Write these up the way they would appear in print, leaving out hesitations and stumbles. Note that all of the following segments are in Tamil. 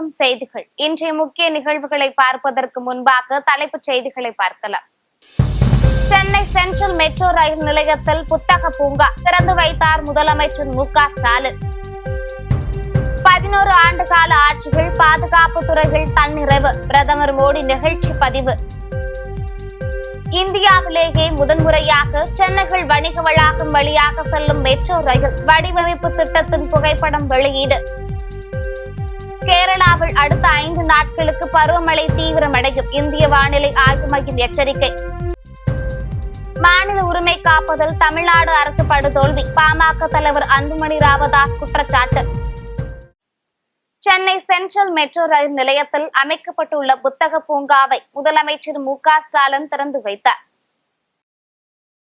வணக்கம் செய்திகள். இன்றைய முக்கிய நிகழ்வுகளை பார்ப்பதற்கு முன்பாக தலைப்புச் செய்திகளை பார்க்கலாம். சென்னை சென்ட்ரல் மெட்ரோ ரயில் நிலையத்தில் புத்தக பூங்கா திறந்து வைத்தார் முதலமைச்சர் மு.க.ஸ்டாலின். 11 ஆண்டுகால ஆட்சிகள் பாதுகாப்பு துறைகள் தன்னிறைவு, பிரதமர் மோடி நிகழ்ச்சி பதிவு. இந்தியாவிலேயே முதன்முறையாக சென்னைகள் வணிக வளாகம் வழியாக செல்லும் மெட்ரோ ரயில் வடிவமைப்பு திட்டத்தின் புகைப்படம் வெளியீடு. கேரளாவில் அடுத்த 5 நாட்களுக்கு பருவமழை தீவிரமடையும், இந்திய வானிலை ஆய்வு மையம் எச்சரிக்கை. மாநில உரிமை காப்பதில் தமிழ்நாடு அரசு படுதோல்வி, பாமக தலைவர் அன்புமணி ராமதாஸ் குற்றச்சாட்டு. சென்னை சென்ட்ரல் மெட்ரோ ரயில் நிலையத்தில் அமைக்கப்பட்டுள்ள புத்தக பூங்காவை முதலமைச்சர் மு.க.ஸ்டாலின் திறந்து வைத்தார்.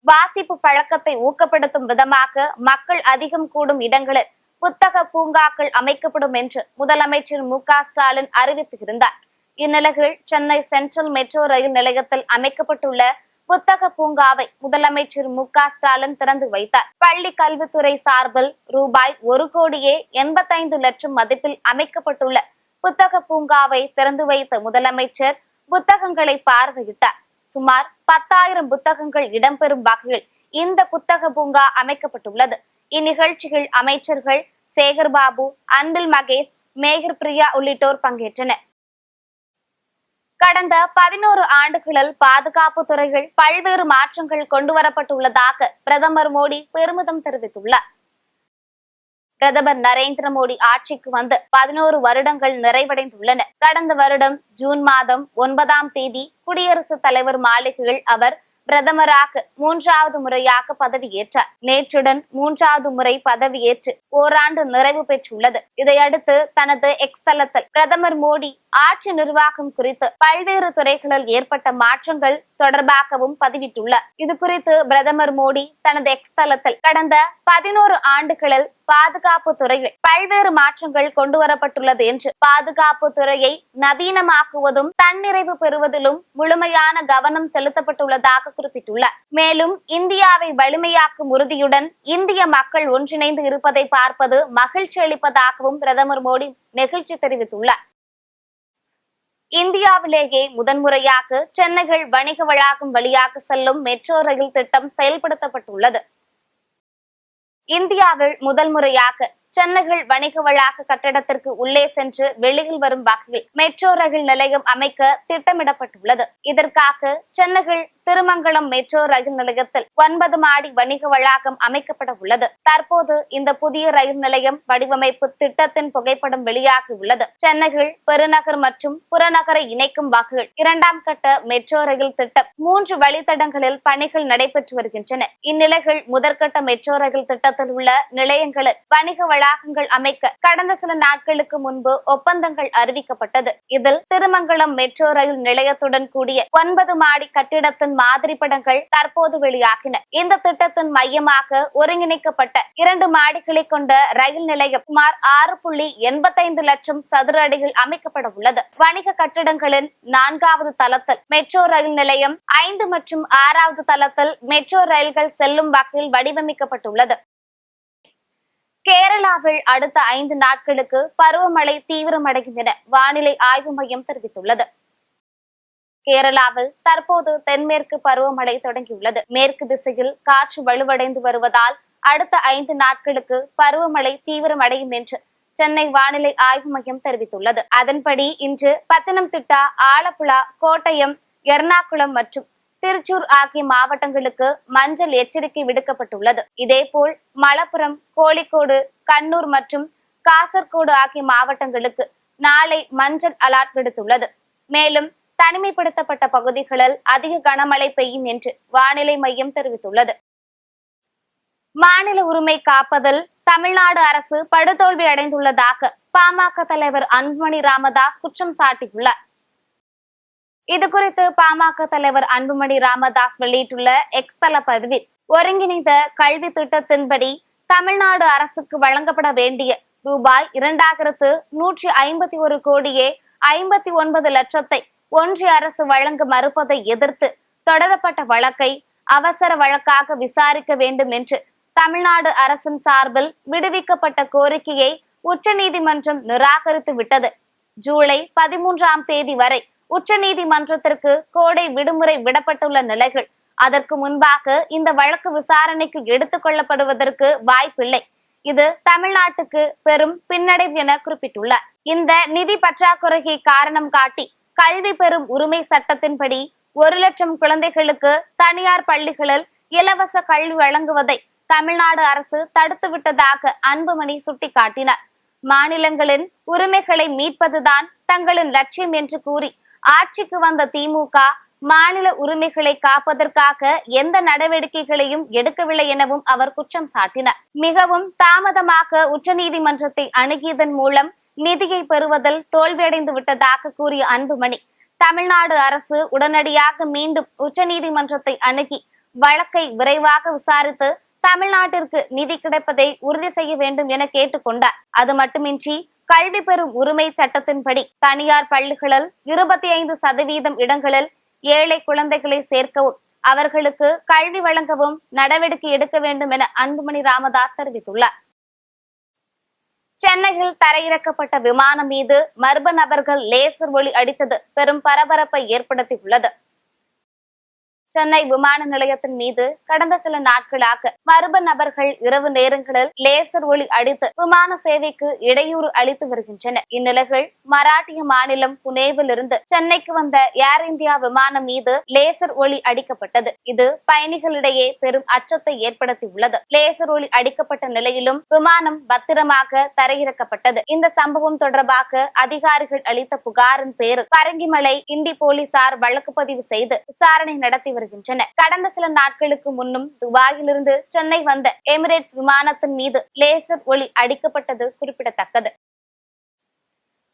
வாசிப்பு பழக்கத்தை ஊக்கப்படுத்தும் விதமாக மக்கள் அதிகம் கூடும் இடங்களில் புத்தக பூங்காக்கள் அமைக்கப்படும் என்று முதலமைச்சர் மு.க.ஸ்டாலின் அறிவித்திருந்தார். இந்நிலையில் சென்னை சென்ட்ரல் மெட்ரோ ரயில் நிலையத்தில் அமைக்கப்பட்டுள்ள புத்தக பூங்காவை முதலமைச்சர் மு.க.ஸ்டாலின் திறந்து வைத்தார். பள்ளி கல்வித்துறை சார்பில் ரூபாய் 1,85,00,000 மதிப்பில் அமைக்கப்பட்டுள்ள புத்தக பூங்காவை திறந்து வைத்த முதலமைச்சர் புத்தகங்களை பார்வையிட்டார். சுமார் 10,000 புத்தகங்கள் இடம்பெறும் வகையில் இந்த புத்தக பூங்கா அமைக்கப்பட்டுள்ளது. இந்நிகழ்ச்சியில் அமைச்சர்கள் சேகர்பாபு, அன்பில் மகேஷ், மேகர் பிரியா உள்ளிட்டோர் பங்கேற்றனர். கடந்த 11 ஆண்டுகளில் பாதுகாப்பு துறையில் பல்வேறு மாற்றங்கள் கொண்டுவரப்பட்டுள்ளதாக பிரதமர் மோடி பெருமிதம் தெரிவித்துள்ளார். பிரதமர் நரேந்திர மோடி ஆட்சிக்கு வந்து 11 வருடங்கள் நிறைவடைந்துள்ளன. கடந்த வருடம் ஜூன் மாதம் 9ஆம் தேதி குடியரசுத் தலைவர் மாளிகையில் அவர் பிரதமராக 3வது முறையாக பதவியேற்றார். நேற்றுடன் 3வது முறை பதவியேற்று ஓராண்டு நிறைவு பெற்றுள்ளது. இதையடுத்து தனது எக்ஸ் தளத்தில் பிரதமர் மோடி ஆட்சி நிர்வாகம் குறித்து பல்வேறு துறைகளில் ஏற்பட்ட மாற்றங்கள் தொடர்பாகவும் பதிவிட்டுள்ளார். இது குறித்து பிரதமர் மோடி தனது எக்ஸ் தளத்தில் கடந்த 11 ஆண்டுகளில் பாதுகாப்பு துறையில் பல்வேறு மாற்றங்கள் கொண்டுவரப்பட்டுள்ளது என்று, பாதுகாப்பு துறையை நவீனமாக்குவதும் தன்னிறைவு பெறுவதிலும் முழுமையான கவனம் செலுத்தப்பட்டுள்ளதாக குறிப்பிட்டுள்ளார். மேலும் இந்தியாவை வலிமையாக்கும் உறுதியுடன் இந்திய மக்கள் ஒன்றிணைந்து இருப்பதை பார்ப்பது மகிழ்ச்சி அளிப்பதாகவும் பிரதமர் மோடி நெகிழ்ச்சி தெரிவித்துள்ளார். இந்தியாவிலேயே முதன்முறையாக சென்னைகள் வணிக வளாகம் வழியாக செல்லும் மெட்ரோ ரயில் திட்டம் செயல்படுத்தப்பட்டுள்ளது. இந்தியாவில் முதல் முறையாக சென்னைகள் வணிக வளாக கட்டடத்திற்கு உள்ளே சென்று வெளியில் வரும் வகையில் மெட்ரோ ரயில் நிலையம் அமைக்க திட்டமிடப்பட்டுள்ளது. இதற்காக சென்னைகள் திருமங்கலம் மெட்ரோ ரயில் நிலையத்தில் 9 மாடி வணிக வளாகம் அமைக்கப்பட உள்ளது. தற்போது இந்த புதிய ரயில் நிலையம் வடிவமைப்பு திட்டத்தின் புகைப்படம் வெளியாகி உள்ளது. சென்னைகள் பெருநகர் மற்றும் புறநகரை இணைக்கும் வகையில் 2ஆம் கட்ட மெட்ரோ ரயில் திட்டம் 3 வழித்தடங்களில் பணிகள் நடைபெற்று வருகின்றன. இந்நிலையில் முதற்கட்ட மெட்ரோ ரயில் திட்டத்தில் உள்ள நிலையங்களில் வணிக வளாகங்கள் அமைக்க கடந்த சில நாட்களுக்கு முன்பு ஒப்பந்தங்கள் அறிவிக்கப்பட்டது. இதில் திருமங்கலம் மெட்ரோ ரயில் நிலையத்துடன் கூடிய 9 மாடி கட்டிடத்தின் மாதிரி படங்கள் தற்போது வெளியாகின. இந்த திட்டத்தின் மையமாக ஒருங்கிணைக்கப்பட்ட 2 மாடிகளை கொண்ட ரயில் நிலையம் சுமார் 6.85 லட்சம் சதுர அடியில் அமைக்கப்பட உள்ளது. வணிக கட்டிடங்களின் 4வது தளத்தில் மெட்ரோ ரயில் நிலையம், 5 மற்றும் 6வது தளத்தில் மெட்ரோ ரயில்கள் செல்லும் வகையில் வடிவமைக்கப்பட்டுள்ளது. கேரளாவில் அடுத்த 5 நாட்களுக்கு பருவமழை தீவிரமடையும் என வானிலை ஆய்வு மையம் தெரிவித்துள்ளது. கேரளாவில் தற்போது தென்மேற்கு பருவமழை தொடங்கியுள்ளது. மேற்கு திசையில் காற்று வலுவடைந்து வருவதால் அடுத்த 5 நாட்களுக்கு பருவமழை தீவிரமடையும் என்று சென்னை வானிலை ஆய்வு மையம் தெரிவித்துள்ளது. அதன்படி இன்று பத்தனம்திட்டா, ஆலப்புழா, கோட்டயம், எர்ணாகுளம் மற்றும் திருச்சூர் ஆகிய மாவட்டங்களுக்கு மஞ்சள் எச்சரிக்கை விடுக்கப்பட்டுள்ளது. இதேபோல் மலப்புரம், கோழிக்கோடு, கண்ணூர் மற்றும் காசர்கோடு ஆகிய மாவட்டங்களுக்கு நாளை மஞ்சள் அலர்ட் விடுத்துள்ளது. மேலும் தனிமைப்படுத்தப்பட்ட பகுதிகளில் அதிக கனமழை பெய்யும் என்று வானிலை மையம் தெரிவித்துள்ளது. மாநில உரிமை காப்பதில் தமிழ்நாடு அரசு படுதோல்வி அடைந்துள்ளதாக பாமக தலைவர் அன்புமணி ராமதாஸ் குற்றம் சாட்டியுள்ளார். இதுகுறித்து பாமக தலைவர் அன்புமணி ராமதாஸ் வெளியிட்டுள்ள எக்ஸ் தள பதிவில், ஒருங்கிணைந்த கல்வி திட்டத்தின்படி தமிழ்நாடு அரசுக்கு வழங்கப்பட வேண்டிய ரூபாய் 2,151 கோடியே 59 லட்சத்தை ஒன்றிய அரசு வழங்க மறுப்பதை எதிர்த்து தொடரப்பட்ட வழக்கை அவசர வழக்காக விசாரிக்க வேண்டும் என்று தமிழ்நாடு அரசின் சார்பில் விடுவிக்கப்பட்ட கோரிக்கையை உச்சநீதிமன்றம் நிராகரித்து விட்டது. ஜூலை 13ஆம் தேதி வரை உச்சநீதிமன்றத்திற்கு கோடை விடுமுறை விடப்பட்டுள்ள நிலையில் அதற்கு முன்பாக இந்த வழக்கு விசாரணைக்கு எடுத்துக் கொள்ளப்படுவதற்கு வாய்ப்பில்லை. இது தமிழ்நாட்டுக்கு பெரும் பின்னடைவு என குறிப்பிட்டுள்ளார். இந்த நிதி பற்றாக்குறையை காரணம் காட்டி கல்வி பெறும் உரிமை சட்டத்தின்படி 1 லட்சம் குழந்தைகளுக்கு தனியார் பள்ளிகளில் இலவச கல்வி வழங்குவதை தமிழ்நாடு அரசு தடுத்து விட்டதாக அன்புமணி சுட்டிக்காட்டினார். மாநிலங்களின் உரிமைகளை மீட்பதுதான் தங்களின் லட்சியம் என்று கூறி ஆட்சிக்கு வந்த திமுக மாநில உரிமைகளை காப்பதற்காக எந்த நடவடிக்கைகளையும் எடுக்கவில்லை எனவும் அவர் குற்றம் சாட்டினார். மிகவும் தாமதமாக உச்சநீதிமன்றத்தை அணுகியதன் மூலம் நிதியை பெறுவதில் தோல்வியடைந்து விட்டதாக கூறிய அன்புமணி, தமிழ்நாடு அரசு உடனடியாக மீண்டும் உச்சநீதிமன்றத்தை அணுகி வழக்கை விரைவாக விசாரித்து தமிழ்நாட்டிற்கு நிதி கிடைப்பதை உறுதி செய்ய வேண்டும் என கேட்டுக்கொண்டார். அது மட்டுமின்றி கல்வி பெறும் உரிமை சட்டத்தின்படி தனியார் பள்ளிகளில் 25% இடங்களில் ஏழை குழந்தைகளை சேர்க்கவும் அவர்களுக்கு கல்வி வழங்கவும் நடவடிக்கை எடுக்க வேண்டும் என அன்புமணி ராமதாஸ் தெரிவித்துள்ளார். சென்னையில் தரையிறக்கப்பட்ட விமானம் மீது மர்ம நபர்கள் லேசர் ஒளி அடித்தது பெரும் பரபரப்பை ஏற்படுத்தியுள்ளது. சென்னை விமான நிலையத்தின் மீது கடந்த சில நாட்களாக மர்ம நபர்கள் இரவு நேரங்களில் லேசர் ஒளி அடித்து விமான சேவைக்கு இடையூறு அளித்து வருகின்றனர். இந்நிலையில் மராட்டிய மாநிலம் புனேவில் இருந்து சென்னைக்கு வந்த ஏர் இந்தியா விமானம் மீது லேசர் ஒளி அடிக்கப்பட்டது. இது பயணிகளிடையே பெரும் அச்சத்தை ஏற்படுத்தியுள்ளது. லேசர் ஒளி அடிக்கப்பட்ட நிலையிலும் விமானம் பத்திரமாக தரையிறக்கப்பட்டது. இந்த சம்பவம் தொடர்பாக அதிகாரிகள் அளித்த புகாரின் பேரில் பரங்கிமலை இண்டி போலீசார் வழக்கு பதிவு செய்து விசாரணை நடத்தி வருகின்றனர். கடந்த சில நாட்களுக்கு முன்னும் துபாயிலிருந்து சென்னை வந்த எமிரேட்ஸ் விமானத்தின் மீது லேசர் ஒளி அடிக்கப்பட்டது குறிப்பிடத்தக்கது.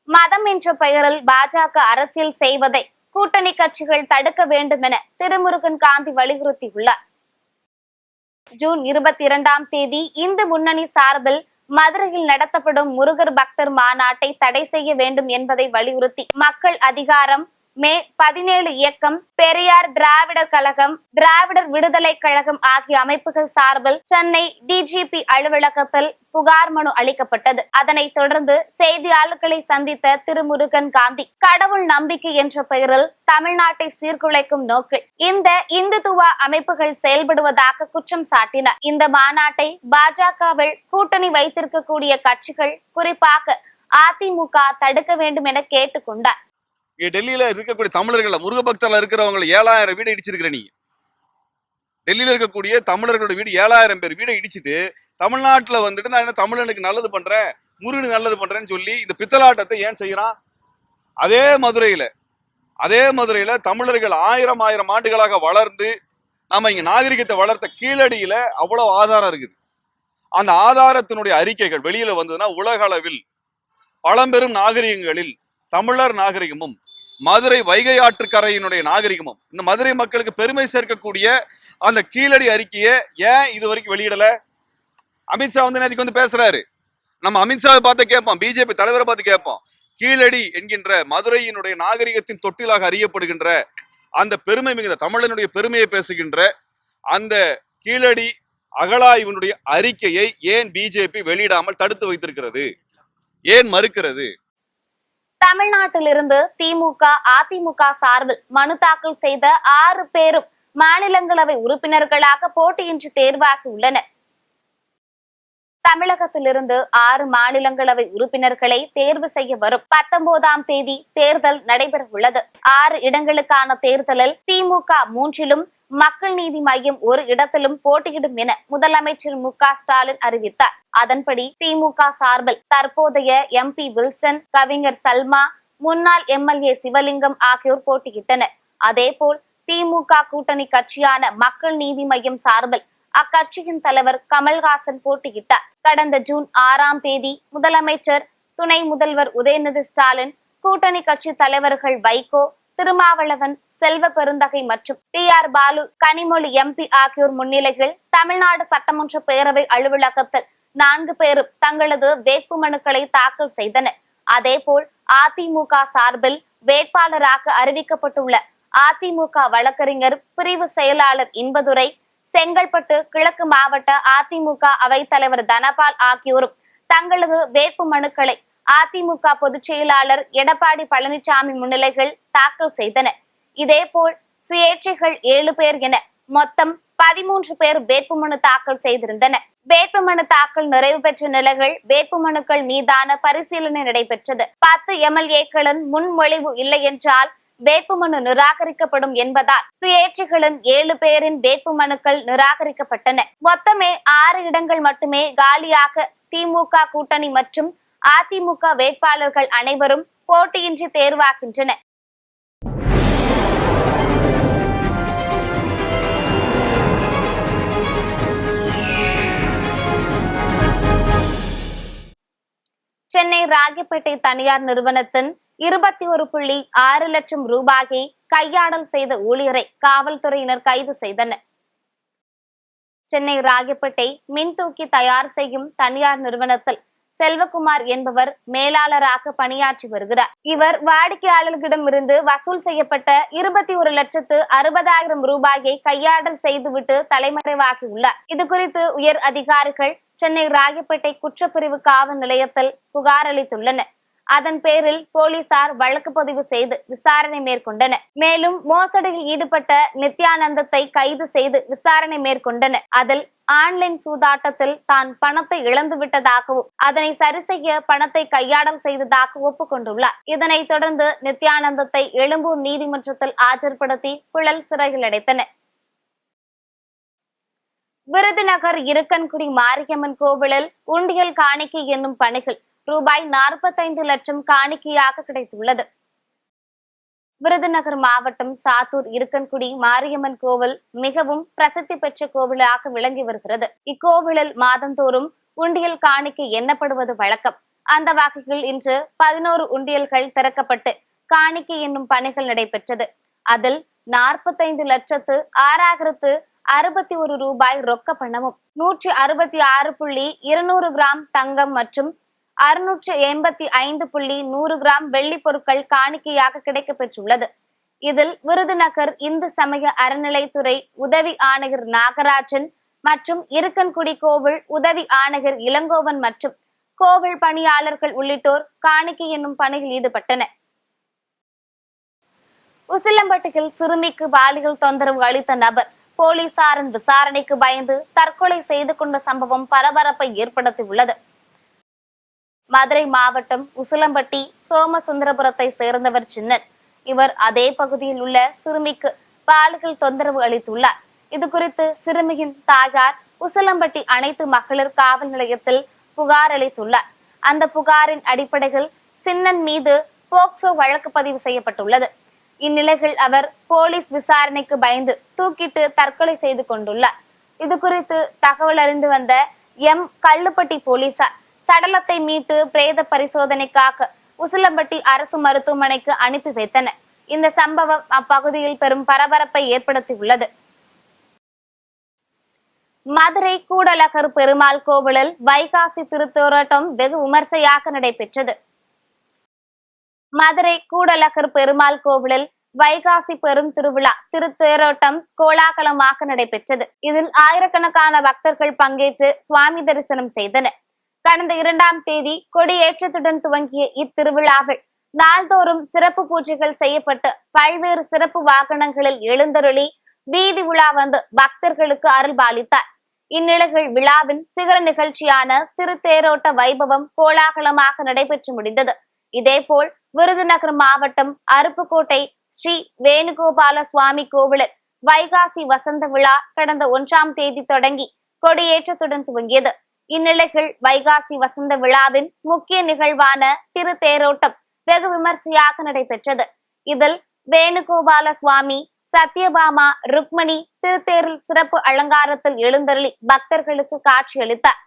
மதம் என்ற பெயரில் பாஜக அரசியல் செய்வதை கூட்டணி கட்சிகள் தடுக்க வேண்டும் என திருமுருகன் காந்தி வலியுறுத்தியுள்ளார். ஜூன் 22ஆம் தேதி இந்து முன்னணி சார்பில் மதுரையில் நடத்தப்படும் முருகர் பக்தர் மாநாட்டை தடை செய்ய வேண்டும் என்பதை வலியுறுத்தி மக்கள் அதிகாரம், மே 17 இயக்கம், பெரியார் திராவிடர் கழகம், திராவிடர் விடுதலை கழகம் ஆகிய அமைப்புகள் சார்பில் சென்னை டிஜிபி அலுவலகத்தில் புகார் மனு அளிக்கப்பட்டது. அதனைத் தொடர்ந்து செய்தியாளர்களை சந்தித்த திருமுருகன் காந்தி, கடவுள் நம்பிக்கை என்ற பெயரில் தமிழ்நாட்டை சீர்குலைக்கும் நோக்கில் இந்த இந்துத்துவ அமைப்புகள் செயல்படுவதாக குற்றம் சாட்டினார். இந்த மாநாட்டை பாஜகவில் கூட்டணி வைத்திருக்கக்கூடிய கட்சிகள், குறிப்பாக அதிமுக தடுக்க வேண்டும் என கேட்டுக்கொண்டார். டெல்லியில இருக்கக்கூடிய தமிழர்கள் முருக பக்தர்ல இருக்கிறவங்க 7000 வீடு இடிச்சிருக்கிற நீ. டெல்லியில இருக்கக்கூடிய தமிழர்களோட வீடு 7000 பேர் வீடை இடிச்சிட்டு தமிழ்நாட்டுல வந்துட்டு நான் என்ன தமிழனுக்கு நல்லது பண்றேன், முருகனுக்கு நல்லது பண்றேன்னு சொல்லி இந்த பித்தலாட்டத்தை ஏன் செய்யறான்? அதே மதுரையில தமிழர்கள் ஆயிரம் ஆண்டுகளாக வளர்ந்து நம்ம இங்க நாகரிகத்தை வளர்த்த கீழடியில அவ்வளவு ஆதாரம் இருக்குது. அந்த ஆதாரத்தினுடைய அறிக்கைகள் வெளியில வந்ததுன்னா உலக அளவில் பழம்பெரும் நாகரிகங்களில் தமிழர் நாகரிகமும் மதுரை வைகை ஆற்றுக்கரையினுடைய நாகரிகமும் இந்த மதுரை மக்களுக்கு பெருமை சேர்க்கக்கூடிய அந்த கீழடி அறிக்கையை ஏன் இது வரைக்கும் வெளியிடல? அமித்ஷா வந்து நேற்றுக்கு வந்து பேசுறாரு. நம்ம அமித்ஷாவை பார்த்து கேட்போம், பிஜேபி தலைவரை பார்த்து கேட்போம். கீழடி என்கின்ற மதுரையினுடைய நாகரிகத்தின் தொட்டிலாக அறியப்படுகின்ற அந்த பெருமை மிகுந்த தமிழனுடைய பெருமையை பேசுகின்ற அந்த கீழடி அகழாய்வினுடைய அறிக்கையை ஏன் பிஜேபி வெளியிடாமல் தடுத்து வைத்திருக்கிறது? ஏன் மறுக்கிறது? தமிழ்நாட்டிலிருந்து திமுக, அதிமுக சார்பில் மனு தாக்கல் செய்த 6 பேரும் மாநிலங்களவை உறுப்பினர்களாக போட்டியின்றி தேர்வாகி உள்ளனர். தமிழகத்திலிருந்து 6 மாநிலங்களவை உறுப்பினர்களை தேர்வு செய்ய வரும் 19ஆம் தேதி தேர்தல் நடைபெற உள்ளது. 6 இடங்களுக்கான தேர்தலில் திமுக 3லும், மக்கள் நீதி மையம் 1 இடத்திலும் போட்டியிடும் என முதலமைச்சர் மு.க.ஸ்டாலின் அறிவித்தார். அதன்படி திமுக சார்பில் தற்போதைய எம்பி வில்சன், கவிஞர் சல்மா, முன்னாள் எம்எல்ஏ சிவலிங்கம் ஆகியோர் போட்டியிட்டனர். அதேபோல் திமுக கூட்டணி கட்சியான மக்கள் நீதி மையம் சார்பில் அக்கட்சியின் தலைவர் கமல்ஹாசன் போட்டியிட்டார். கடந்த ஜூன் 6ஆம் தேதி முதலமைச்சர், துணை முதல்வர் உதயநிதி ஸ்டாலின், கூட்டணி கட்சி தலைவர்கள் வைகோ, திருமாவளவன், செல்வ பெருந்தகை மற்றும் டி.ஆர். பாலு, கனிமொழி எம்பி ஆகியோர் முன்னிலையில் தமிழ்நாடு சட்டமன்ற பேரவை அலுவலகத்தில் 4 பேரும் தங்களது வேட்புமனுக்களை தாக்கல் செய்தனர். அதேபோல் அதிமுக சார்பில் வேட்பாளராக அறிவிக்கப்பட்டுள்ள அதிமுக வழக்கறிஞர் பிரிவு செயலாளர் இன்பதுரை, செங்கல்பட்டு கிழக்கு மாவட்ட அதிமுக அவைத்தலைவர் தனபால் ஆகியோரும் தங்களது வேட்புமனுக்களை அதிமுக பொதுச் செயலாளர் எடப்பாடி பழனிசாமி முன்னிலையில் தாக்கல் செய்தனர். இதேபோல் சுயேட்சைகள் 7 பேர் என மொத்தம் 13 பேர் வேட்புமனு தாக்கல் செய்திருந்தனர். வேட்புமனு தாக்கல் நிறைவு பெற்ற நிலையில் வேட்புமனுக்கள் மீதான பரிசீலனை நடைபெற்றது. 10 எம்எல்ஏக்களின் முன்மொழிவு இல்லை என்றால் வேட்புமனு நிராகரிக்கப்படும் என்பதால் சுயேட்சைகளின் 7 பேரின் வேட்புமனுக்கள் நிராகரிக்கப்பட்டன. மொத்தமே 6 இடங்கள் மட்டுமே காலியாக திமுக கூட்டணி மற்றும் அதிமுக வேட்பாளர்கள் அனைவரும் போட்டியின்றி தேர்வாகின்றனர். சென்னை ராயப்பேட்டை தனியார் நிறுவனத்தின் 21.6 லட்சம் ரூபாயை கையாடல் செய்த ஊழியரை காவல்துறையினர் கைது செய்தனர். சென்னை ராயப்பேட்டை மின்தூக்கி தயார் செய்யும் தனியார் நிறுவனத்தில் செல்வகுமார் என்பவர் மேலாளராக பணியாற்றி வருகிறார். இவர் வாடிக்கையாளர்களிடமிருந்து வசூல் செய்யப்பட்ட 21,60,000 ரூபாயை கையாடல் செய்துவிட்டு தலைமறைவாகியுள்ளார். இது குறித்து உயர் அதிகாரிகள் சென்னை ராயப்பேட்டை குற்றப்பிரிவு காவல் நிலையத்தில் புகார் அளித்துள்ளனர். அதன் பேரில் போலீசார் வழக்கு பதிவு செய்து விசாரணை மேற்கொண்டனர். மேலும் மோசடியில் ஈடுபட்ட நித்யானந்தத்தை கைது செய்து விசாரணை மேற்கொண்டனர். அதில் ஆன்லைன் சூதாட்டத்தில் தான் பணத்தை இழந்துவிட்டதாகவும் அதனை சரி செய்ய பணத்தை கையாடல் செய்ததாக ஒப்புக்கொண்டுள்ளார். இதனைத் தொடர்ந்து நித்யானந்தத்தை எழும்பூர் நீதிமன்றத்தில் ஆஜர்படுத்தி புழல் சிறையில் அடைத்தனர். விருதுநகர் இருக்கன்குடி மாரியம்மன் கோவிலில் உண்டியல் காணிக்கை என்னும் பணிகள் ரூபாய் 45 லட்சம் காணிக்கையாக கிடைத்துள்ளது. விருதுநகர் மாவட்டம் சாத்தூர் இருக்கன்குடி மாரியம்மன் கோவில் மிகவும் பிரசித்தி பெற்ற கோவிலாக விளங்கி வருகிறது. இக்கோவிலில் மாதந்தோறும் உண்டியல் காணிக்கை எண்ணப்படுவது வழக்கம். அந்த வகையில் இன்று 11 உண்டியல்கள் திறக்கப்பட்டு காணிக்கை என்னும் பணிகள் நடைபெற்றது. அதில் 45,06,061 ரூபாய் ரொக்க பணமும் 166.200 கிராம் தங்கம் மற்றும் 685.100 கிராம் வெள்ளி பொருட்கள் காணிக்கையாக கிடைக்கப்பெற்றுள்ளது. இதில் விருதுநகர் இந்து சமய அறநிலைத்துறை உதவி ஆணையர் நாகராஜன் மற்றும் இருக்கன்குடி கோவில் உதவி ஆணையர் இளங்கோவன் மற்றும் கோவில் பணியாளர்கள் உள்ளிட்டோர் காணிக்கை என்னும் பணியில் ஈடுபட்டனர். உசிலம்பட்டியில் சிறுமிக்கு பாலியல் தொந்தரவு அளித்த நபர் போலீசாரின் விசாரணைக்கு பயந்து தற்கொலை செய்து கொண்ட சம்பவம் பரபரப்பை ஏற்படுத்தியுள்ளது. மதுரை மாவட்டம் உசிலம்பட்டி சோமசுந்தரபுரத்தை சேர்ந்தவர் சின்னன். இவர் அதே பகுதியில் உள்ள சிறுமிக்கு பாலியல் தொந்தரவு அளித்துள்ளார். இது குறித்து சிறுமியின் தாயார் உசிலம்பட்டி அனைத்து மகளிர் காவல் நிலையத்தில் புகார் அளித்துள்ளார். அந்த புகாரின் அடிப்படையில் சின்னன் மீது போக்சோ வழக்கு பதிவு செய்யப்பட்டுள்ளது. இந்நிலையில் அவர் போலீஸ் விசாரணைக்கு பயந்து தூக்கிட்டு தற்கொலை செய்து கொண்டுள்ளார். இது குறித்து தகவல் அறிந்து வந்த கல்லுப்பட்டி போலீசார் சடலத்தை மீட்டு பிரேத பரிசோதனைக்காக உசிலம்பட்டி அரசு மருத்துவமனைக்கு அனுப்பி வைத்தனர். இந்த சம்பவம் அப்பகுதியில் பெரும் பரபரப்பை ஏற்படுத்தியுள்ளது. மதுரை கூடலகர் பெருமாள் கோவிலில் வைகாசி திருத்தேரோட்டம் வெகு விமர்சையாக நடைபெற்றது. மதுரை கூடலகர் பெருமாள் கோவிலில் வைகாசி பெரும் திருவிழா திருத்தேரோட்டம் கோலாகலமாக நடைபெற்றது. இதில் ஆயிரக்கணக்கான பக்தர்கள் பங்கேற்று சுவாமி தரிசனம் செய்தனர். கடந்த 2ஆம் தேதி கொடியேற்றத்துடன் துவங்கிய இத்திருவிழாவில் நாள்தோறும் சிறப்பு பூஜைகள் செய்யப்பட்டு பல்வேறு சிறப்பு வாகனங்களில் எழுந்தருளி வீதி உலா வந்து பக்தர்களுக்கு அருள்பாலித்தார். இந்நிலையில் விழாவின் சிகர நிகழ்ச்சியான திருத்தேரோட்ட வைபவம் கோலாகலமாக நடைபெற்று முடிந்தது. இதேபோல் விருதுநகர் மாவட்டம் அருப்புக்கோட்டை ஸ்ரீ வேணுகோபால சுவாமி கோவிலில் வைகாசி வசந்த விழா கடந்த 1ஆம் தேதி தொடங்கி கொடியேற்றத்துடன் துவங்கியது. இந்நிலையில் வைகாசி வசந்த விழாவின் முக்கிய நிகழ்வான திருத்தேரோட்டம் வெகு விமர்சையாக நடைபெற்றது. இதில் வேணுகோபால சுவாமி, சத்யபாமா, ருக்மணி திருத்தேரில் சிறப்பு அலங்காரத்தில் எழுந்தருளி பக்தர்களுக்கு காட்சியளித்தார்.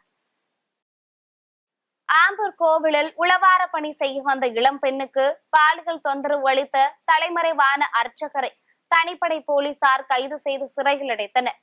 ஆம்பூர் கோவிலில் உளவார பணி செய்ய வந்த இளம் பெண்ணுக்கு பாலியல் தொந்தரவு அளித்த தலைமறைவான அர்ச்சகரை தனிப்படை போலீசார் கைது செய்து சிறையில் அடைத்தனர்.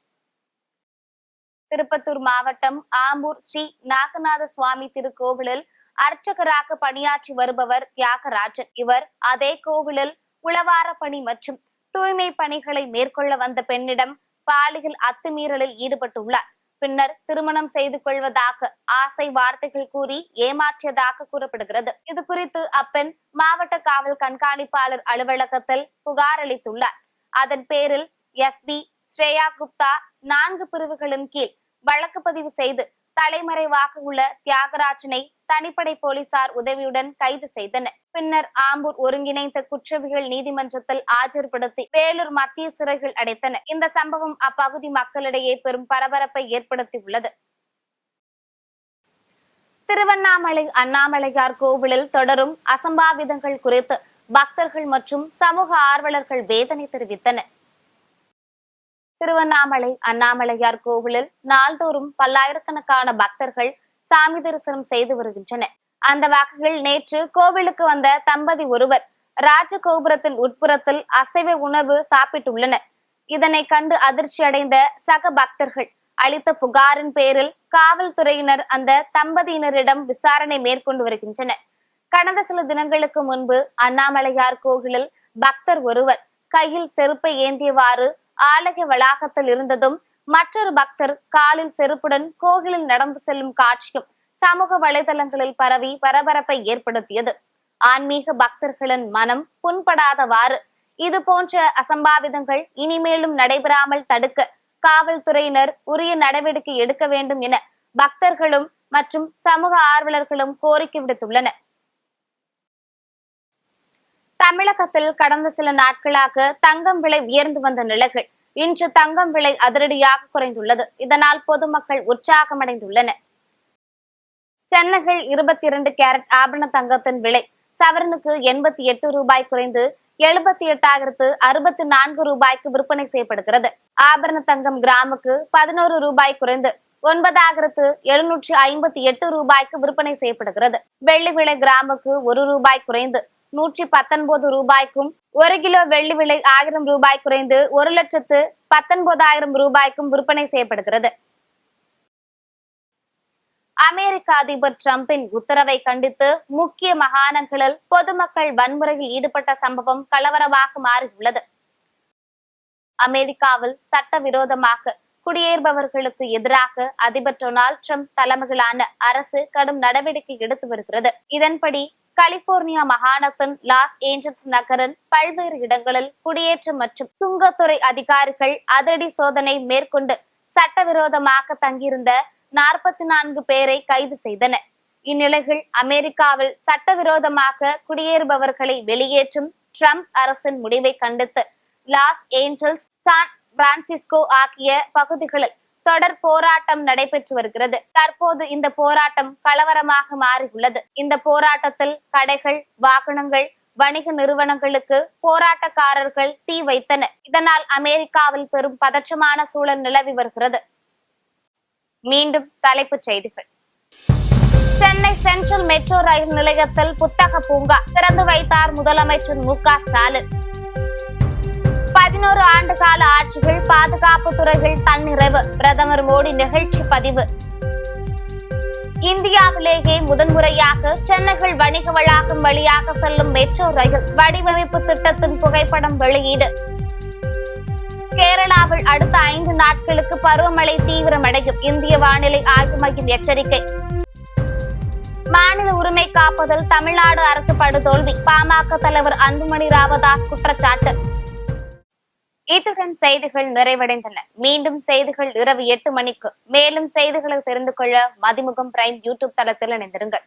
திருப்பத்தூர் மாவட்டம் ஆம்பூர் ஸ்ரீ நாகநாத சுவாமி திருக்கோவிலில் அர்ச்சகராக பணியாற்றி வருபவர் தியாகராஜன். இவர் அதே கோவிலில் உளவார பணி மற்றும் தூய்மை பணிகளை மேற்கொள்ள வந்த பெண்ணிடம் பாலியல் அத்துமீறலில் ஈடுபட்டுள்ளார். பின்னர் திருமணம் செய்து கொள்வதாக ஆசை வார்த்தைகள் கூறி ஏமாற்றியதாக கூறப்படுகிறது. இது குறித்து அப்பெண் மாவட்ட காவல் கண்காணிப்பாளர் அலுவலகத்தில் புகார் அளித்துள்ளார். அதன் பேரில் எஸ்பி ஸ்ரேயா குப்தா 4 பிரிவுகளின் கீழ் வழக்கு பதிவு செய்து தலைமறைவாக உள்ள தியாகராஜனை தனிப்படை போலீசார் உதவியுடன் கைது செய்தனர். பின்னர் ஆம்பூர் ஒருங்கிணைந்த குற்றவியல் நீதிமன்றத்தில் ஆஜர்படுத்தி வேலூர் மத்திய சிறையில் அடைத்தனர். இந்த சம்பவம் அப்பகுதி மக்களிடையே பெரும் பரபரப்பை ஏற்படுத்தியுள்ளது. திருவண்ணாமலை அண்ணாமலையார் கோவிலில் தொடரும் அசம்பாவிதங்கள் குறித்து பக்தர்கள் மற்றும் சமூக ஆர்வலர்கள் வேதனை தெரிவித்தனர். திருவண்ணாமலை அண்ணாமலையார் கோவிலில் நாள்தோறும் பல்லாயிரக்கணக்கான பக்தர்கள் சாமி தரிசனம் செய்து வருகின்றனர். அந்த வகையில் நேற்று கோவிலுக்கு வந்த தம்பதி ஒருவர் ராஜகோபுரத்தின் உட்புறத்தில் அசைவ உணவு சாப்பிட்டுள்ளனர். இதனை கண்டு அதிர்ச்சி அடைந்த சக பக்தர்கள் அளித்த புகாரின் பேரில் காவல்துறையினர் அந்த தம்பதியினரிடம் விசாரணை மேற்கொண்டு வருகின்றனர். கடந்த சில தினங்களுக்கு முன்பு அண்ணாமலையார் கோவிலில் பக்தர் ஒருவர் கையில் செருப்பை ஏந்தியவாறு ஆலய வளாகத்தில் இருந்ததும் மற்றொரு பக்தர் காலில் செருப்புடன் கோவிலில் நடந்து செல்லும் காட்சியும் சமூக வலைதளங்களில் பரவி பரபரப்பை ஏற்படுத்தியது. ஆன்மீக பக்தர்களின் மனம் புண்படாதவாறு இது போன்ற அசம்பாவிதங்கள் இனிமேலும் நடைபெறாமல் தடுக்க காவல்துறையினர் உரிய நடவடிக்கை எடுக்க வேண்டும் என பக்தர்களும் மற்றும் சமூக ஆர்வலர்களும் கோரிக்கை விடுத்துள்ளனர். தமிழகத்தில் கடந்த சில நாட்களாக தங்கம் விலை உயர்ந்து வந்த நிலையில் இன்று தங்கம் விலை அதிரடியாக குறைந்துள்ளது. இதனால் பொதுமக்கள் உற்சாகமடைந்துள்ளனர். சென்னையில் 22 கேரட் ஆபரண தங்கத்தின் விலை சவரனுக்கு 88 ரூபாய் குறைந்து 78,064 ரூபாய்க்கு விற்பனை செய்யப்படுகிறது. ஆபரண தங்கம் கிராமுக்கு 11 ரூபாய் குறைந்து 9,758 ரூபாய்க்கு விற்பனை செய்யப்படுகிறது. வெள்ளி விலை கிராமுக்கு 1 ரூபாய் குறைந்து 119 ரூபாய்க்கும் 1 கிலோ வெள்ளி விலை 1000 ரூபாய் குறைந்து 1,19,000 ரூபாய்க்கும் விற்பனை செய்யப்படுகிறது. அமெரிக்க அதிபர் டிரம்பின் உத்தரவை கண்டித்து முக்கிய மாகாணங்களில் பொதுமக்கள் வன்முறையில் ஈடுபட்ட சம்பவம் கலவரமாக மாறியுள்ளது. அமெரிக்காவில் சட்டவிரோதமாக குடியேறுபவர்களுக்கு எதிராக அதிபர் டொனால்ட் ட்ரம்ப் தலைமையிலான அரசு கடும் நடவடிக்கை எடுத்து வருகிறது. இதன்படி கலிபோர்னியா மாகாணத்தின் லாஸ் ஏஞ்சல்ஸ் நகரின் பல்வேறு இடங்களில் குடியேற்றம் மற்றும் சுங்கத்துறை அதிகாரிகள் அதிரடி சோதனை மேற்கொண்டு சட்டவிரோதமாக தங்கியிருந்த 44 பேரை கைது செய்தனர். இந்நிலையில் அமெரிக்காவில் சட்டவிரோதமாக குடியேறுபவர்களை வெளியேற்றும் ட்ரம்ப் அரசின் முடிவை கண்டித்து லாஸ் ஏஞ்சல்ஸ், சான் பிரான்சிஸ்கோ ஆகிய பகுதிகளில் தொடர் போராட்டம் நடைபெற்று வருகிறது. தற்போது இந்த போராட்டம் கலவரமாக மாறியுள்ளது. இந்த போராட்டத்தில் கடைகள், வாகனங்கள், வணிக நிறுவனங்களுக்கு போராட்டக்காரர்கள் தீ வைத்தனர். இதனால் அமெரிக்காவில் பெரும் பதற்றமான சூழல் நிலவி வருகிறது. மீண்டும் தலைப்புச் செய்திகள். சென்னை சென்ட்ரல் மெட்ரோ ரயில் நிலையத்தில் புத்தக பூங்கா திறந்து வைத்தார் முதலமைச்சர் மு க ஸ்டாலின். 11 ஆண்டு கால ஆட்சிகள், பாதுகாப்பு துறைகள் தன்னிறைவு, பிரதமர் மோடி நிகழ்ச்சி பதிவு. இந்தியாவிலேயே முதன்முறையாக சென்னையில் வணிக வளாகம் வழியாக செல்லும் மெட்ரோ ரயில் வடிவமைப்பு திட்டத்தின் புகைப்படம் வெளியீடு. கேரளாவில் அடுத்த 5 நாட்களுக்கு பருவமழை தீவிரமடையும், இந்திய வானிலை ஆய்வு மையம் எச்சரிக்கை. மாநில உரிமை காப்பதில் தமிழ்நாடு அரசு படுதோல்வி, பாமக தலைவர் அன்புமணி ராமதாஸ் குற்றச்சாட்டு. இத்துடன் செய்திகள் நிறைவடைந்தன. மீண்டும் செய்திகள் இரவு 8 மணிக்கு. மேலும் செய்திகளை தெரிந்து கொள்ள மதிமுகம் பிரைம் யூடியூப் தளத்தில் இணைந்திருங்கள்.